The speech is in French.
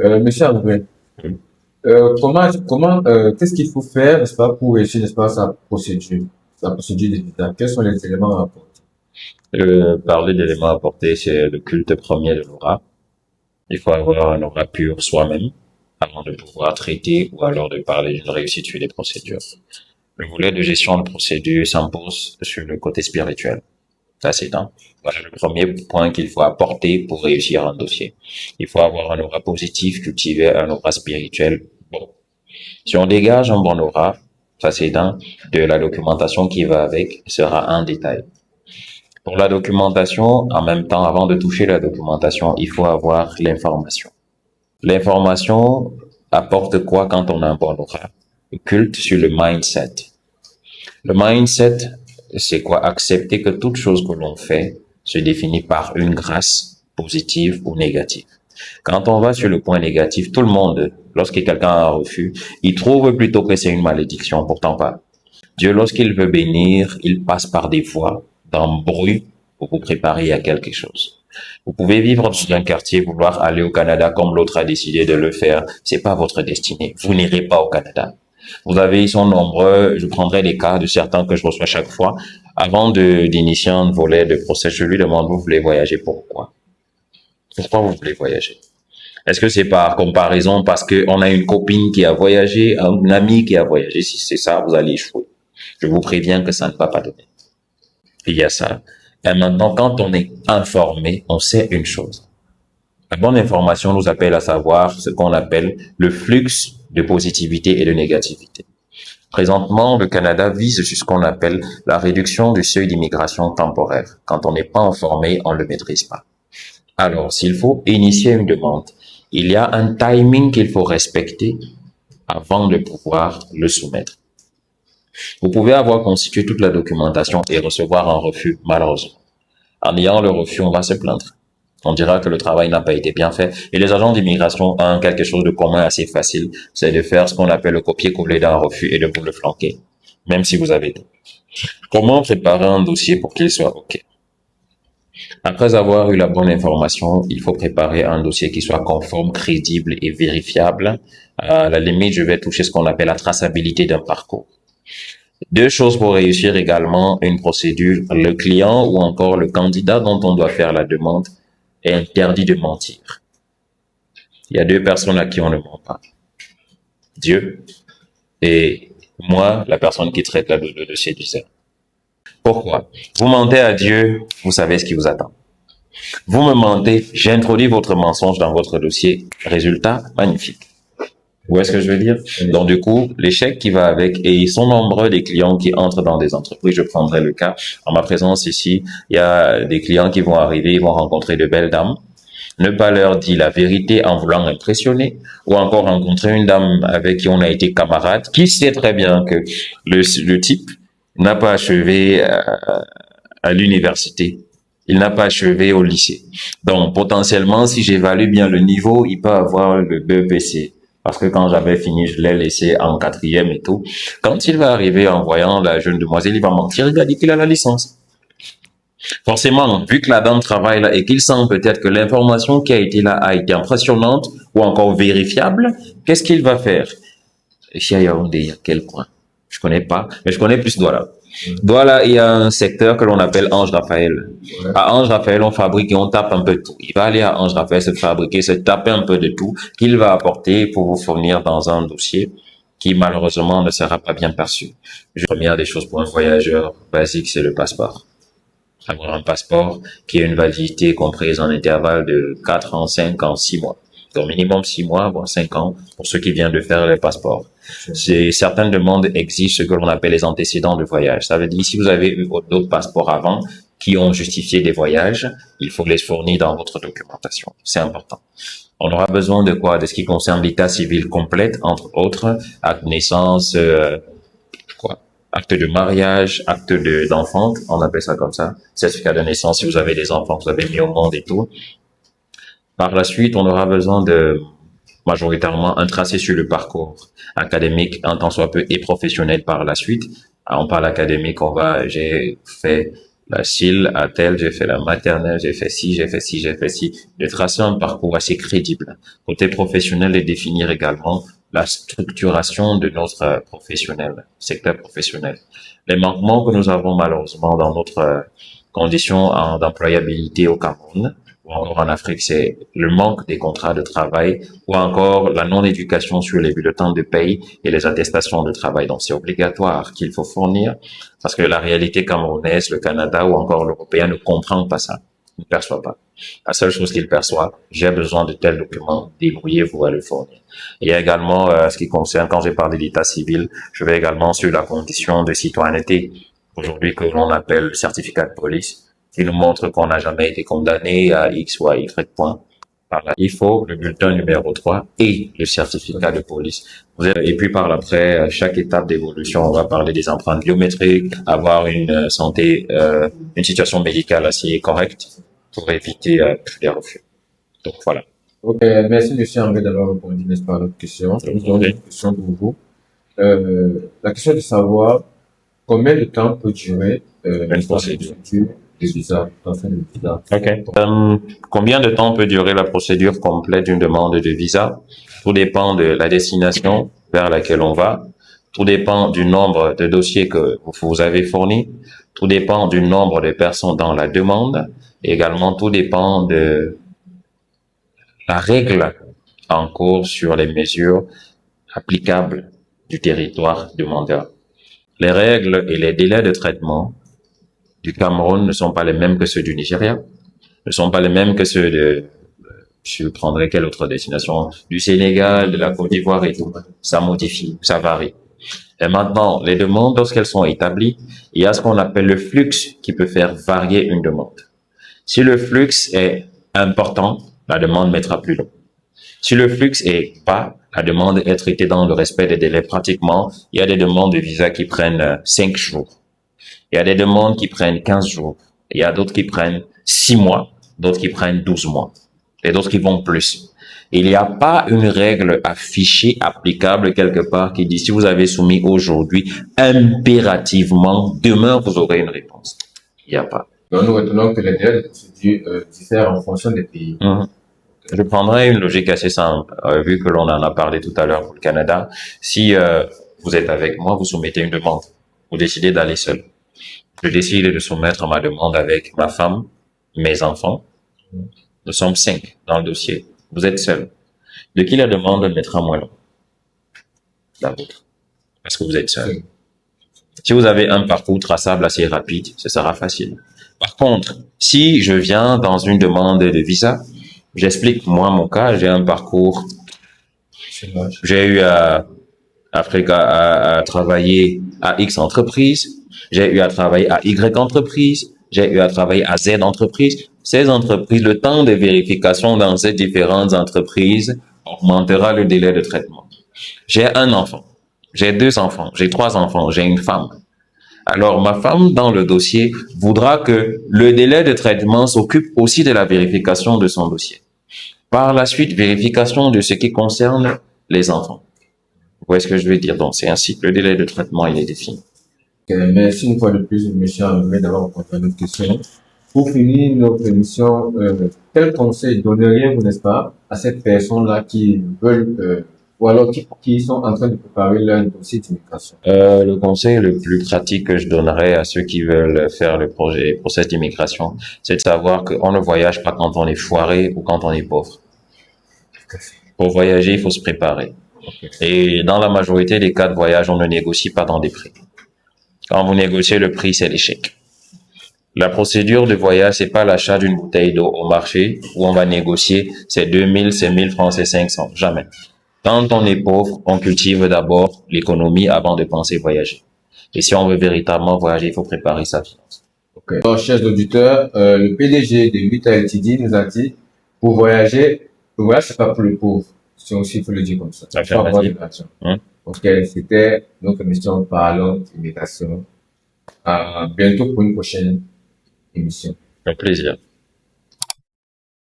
Monsieur André, qu'est-ce qu'il faut faire, n'est-ce pas, pour réussir, n'est-ce pas, sa procédure d'étudiant? Quels sont les éléments à apporter? Parler d'éléments apportés, c'est le culte premier de l'aura. Il faut avoir un aura pur soi-même avant de pouvoir traiter ou alors de parler d'une réussite sur des procédures. Le volet de gestion de procédure s'impose sur le côté spirituel. Ça, c'est un. Voilà le premier point qu'il faut apporter pour réussir un dossier. Il faut avoir un aura positif, cultiver un aura spirituel bon. Si on dégage un bon aura, ça c'est un, de la documentation qui va avec sera un détail. Pour la documentation, en même temps, avant de toucher la documentation, il faut avoir l'information. L'information apporte quoi quand on a un bon aura? Le culte sur le mindset. Le mindset, c'est quoi? Accepter que toute chose que l'on fait se définit par une grâce positive ou négative. Quand on va sur le point négatif, tout le monde, lorsque quelqu'un a un refus, il trouve plutôt que c'est une malédiction, pourtant pas. Dieu, lorsqu'il veut bénir, il passe par des voies d'embrouille pour vous préparer à quelque chose. Vous pouvez vivre dans un quartier, vouloir aller au Canada comme l'autre a décidé de le faire. C'est pas votre destinée. Vous n'irez pas au Canada. Vous avez, ils sont nombreux. Je prendrai les cas de certains que je reçois chaque fois. Avant d'initier un volet de procès, je lui demande, vous voulez voyager pourquoi? Pourquoi vous voulez voyager? Est-ce que c'est par comparaison parce qu'on a une copine qui a voyagé, un ami qui a voyagé? Si c'est ça, vous allez échouer. Je vous préviens que ça ne va pas donner. Il y a ça. Et maintenant, quand on est informé, on sait une chose. La bonne information nous appelle à savoir ce qu'on appelle le flux de positivité et de négativité. Présentement, le Canada vise sur ce qu'on appelle la réduction du seuil d'immigration temporaire. Quand on n'est pas informé, on ne le maîtrise pas. Alors, s'il faut initier une demande, il y a un timing qu'il faut respecter avant de pouvoir le soumettre. Vous pouvez avoir constitué toute la documentation et recevoir un refus, malheureusement. En ayant le refus, on va se plaindre. On dira que le travail n'a pas été bien fait. Et les agents d'immigration ont quelque chose de commun assez facile, c'est de faire ce qu'on appelle le copier-coller d'un refus et de vous le flanquer, même si vous avez tout. Comment préparer un dossier pour qu'il soit OK? Après avoir eu la bonne information, il faut préparer un dossier qui soit conforme, crédible et vérifiable. À la limite, je vais toucher ce qu'on appelle la traçabilité d'un parcours. Deux choses pour réussir également une procédure. Le client ou encore le candidat dont on doit faire la demande est interdit de mentir. Il y a deux personnes à qui on ne ment pas. Dieu et moi, la personne qui traite le dossier du CERN. Pourquoi? Vous mentez à Dieu, vous savez ce qui vous attend. Vous me mentez, j'introduis votre mensonge dans votre dossier. Résultat, magnifique. Où est-ce que je veux dire? Donc, du coup, l'échec qui va avec, et ils sont nombreux des clients qui entrent dans des entreprises. Je prendrai le cas. En ma présence ici, il y a des clients qui vont arriver, ils vont rencontrer de belles dames. Ne pas leur dire la vérité en voulant impressionner, ou encore rencontrer une dame avec qui on a été camarade, qui sait très bien que le type n'a pas achevé à l'université. Il n'a pas achevé au lycée. Donc, potentiellement, si j'évalue bien le niveau, il peut avoir le BEPC. Parce que quand j'avais fini, je l'ai laissé en quatrième et tout. Quand il va arriver en voyant la jeune demoiselle, il va mentir, il va dire qu'il a la licence. Forcément, vu que la dame travaille là et qu'il sent peut-être que l'information qui a été là a été impressionnante ou encore vérifiable, qu'est-ce qu'il va faire? Ici à Yaoundé, il y a quel coin? Je connais pas, mais je connais plus Douala. Douala, il y a un secteur que l'on appelle Ange Raphaël. Ouais. À Ange Raphaël, on fabrique et on tape un peu de tout. Il va aller à Ange Raphaël se fabriquer, se taper un peu de tout qu'il va apporter pour vous fournir dans un dossier qui malheureusement ne sera pas bien perçu. La première des choses pour un voyageur basique, c'est le passeport. Avoir un passeport qui a une validité comprise en intervalle de 4 ans, 5 ans, 6 mois. Donc minimum 6 mois, voire 5 ans pour ceux qui viennent de faire les passeports. Certaines demandes exigent ce que l'on appelle les antécédents de voyage. Ça veut dire si vous avez eu d'autres passeports avant qui ont justifié des voyages, il faut les fournir dans votre documentation. C'est important. On aura besoin de quoi? De ce qui concerne l'état civil complète, entre autres, acte de naissance, acte de mariage, acte d'enfant, on appelle ça comme ça, certificat de naissance si vous avez des enfants que vous avez mis au monde et tout. Par la suite, on aura besoin de majoritairement un tracé sur le parcours académique, un tant soit peu, et professionnel par la suite. On parle académique, j'ai fait la CIL, à tel, j'ai fait la maternelle, j'ai fait ci, j'ai fait ci, j'ai fait ci. De tracer un parcours assez crédible. Côté professionnel, et définir également la structuration de notre secteur professionnel. Les manquements que nous avons malheureusement dans notre condition d'employabilité au Cameroun, ou encore en Afrique, c'est le manque des contrats de travail ou encore la non-éducation sur les bulletins de paye et les attestations de travail. Donc, c'est obligatoire qu'il faut fournir parce que la réalité camerounaise, le Canada ou encore l'Européen ne comprend pas ça, ne perçoit pas. La seule chose qu'il perçoit, j'ai besoin de tels documents, débrouillez-vous à le fournir. Il y a également, ce qui concerne, quand j'ai parlé d'état civil, je vais également sur la condition de citoyenneté, aujourd'hui que l'on appelle le certificat de police, qui nous montre qu'on n'a jamais été condamné à X ou à Y point. Par là, il faut le bulletin numéro 3 et le certificat de police. Et puis par après, chaque étape d'évolution, on va parler des empreintes biométriques, avoir une santé, une situation médicale assez correcte pour éviter les refus. Donc voilà. Ok, merci monsieur André d'avoir répondu, n'est-ce pas, à notre question. Nous avons une question pour vous. La question est de savoir combien de temps peut durer Une procédure de visa, de visa. Ok. Combien de temps peut durer la procédure complète d'une demande de visa? Tout dépend de la destination vers laquelle on va. Tout dépend du nombre de dossiers que vous avez fournis. Tout dépend du nombre de personnes dans la demande. Également, tout dépend de la règle en cours sur les mesures applicables du territoire demandeur. Les règles et les délais de traitement du Cameroun ne sont pas les mêmes que ceux du Nigeria, ne sont pas les mêmes que ceux de, je prendrai quelle autre destination, du Sénégal, de la Côte d'Ivoire et tout. Ça modifie, ça varie. Et maintenant, les demandes, lorsqu'elles sont établies, il y a ce qu'on appelle le flux qui peut faire varier une demande. Si le flux est important, la demande mettra plus long. Si le flux est bas, la demande est traitée dans le respect des délais pratiquement. Il y a des demandes de visa qui prennent 5 jours. Il y a des demandes qui prennent 15 jours. Il y a d'autres qui prennent 6 mois, d'autres qui prennent 12 mois, et d'autres qui vont plus. Il n'y a pas une règle affichée, applicable quelque part qui dit si vous avez soumis aujourd'hui, impérativement, demain vous aurez une réponse. Il n'y a pas. Donc nous retenons que les délais de procédure diffèrent en fonction des pays. Je prendrais une logique assez simple, vu que l'on en a parlé tout à l'heure pour le Canada. Si vous êtes avec moi, vous soumettez une demande, vous décidez d'aller seul. Je décide de soumettre ma demande avec ma femme, mes enfants. Nous sommes 5 dans le dossier. Vous êtes seul. De qui la demande mettra moins long? La vôtre. Parce que vous êtes seul. Si vous avez un parcours traçable assez rapide, ce sera facile. Par contre, si je viens dans une demande de visa, j'explique moi mon cas, j'ai un parcours. J'ai eu à travailler à X entreprises, j'ai eu à travailler à Y entreprise, j'ai eu à travailler à Z entreprise. Ces entreprises, le temps de vérification dans ces différentes entreprises augmentera le délai de traitement. J'ai un enfant, j'ai 2 enfants, j'ai 3 enfants, j'ai une femme. Alors, ma femme, dans le dossier, voudra que le délai de traitement s'occupe aussi de la vérification de son dossier. Par la suite, vérification de ce qui concerne les enfants. Vous voyez ce que je veux dire? Donc, c'est ainsi que le délai de traitement, il est défini. Merci une fois de plus, M. André, d'avoir répondu à notre question. Pour finir notre émission, quel conseil donneriez-vous, n'est-ce pas, à ces personnes-là qui veulent, ou alors qui sont en train de préparer leur dossier d'immigration? Le conseil le plus pratique que je donnerais à ceux qui veulent faire le projet pour cette immigration, c'est de savoir qu'on ne voyage pas quand on est foiré ou quand on est pauvre. Pour voyager, il faut se préparer. Et dans la majorité des cas de voyage, on ne négocie pas dans des prix. Quand vous négociez le prix, c'est l'échec. La procédure de voyage, c'est pas l'achat d'une bouteille d'eau au marché où on va négocier, c'est 2000, c'est 1000 francs, c'est 500. Jamais. Quand on est pauvre, on cultive d'abord l'économie avant de penser voyager. Et si on veut véritablement voyager, il faut préparer sa finance. Alors, chers auditeurs, le PDG de Vita LTD nous a dit, pour voyager, le voyage, c'est pas pour les pauvres. Si aussi, il faut le dire comme ça. Il faut avoir de l'argent. Ok, c'était notre émission Parlons d'immigration. À bientôt pour une prochaine émission. Un plaisir.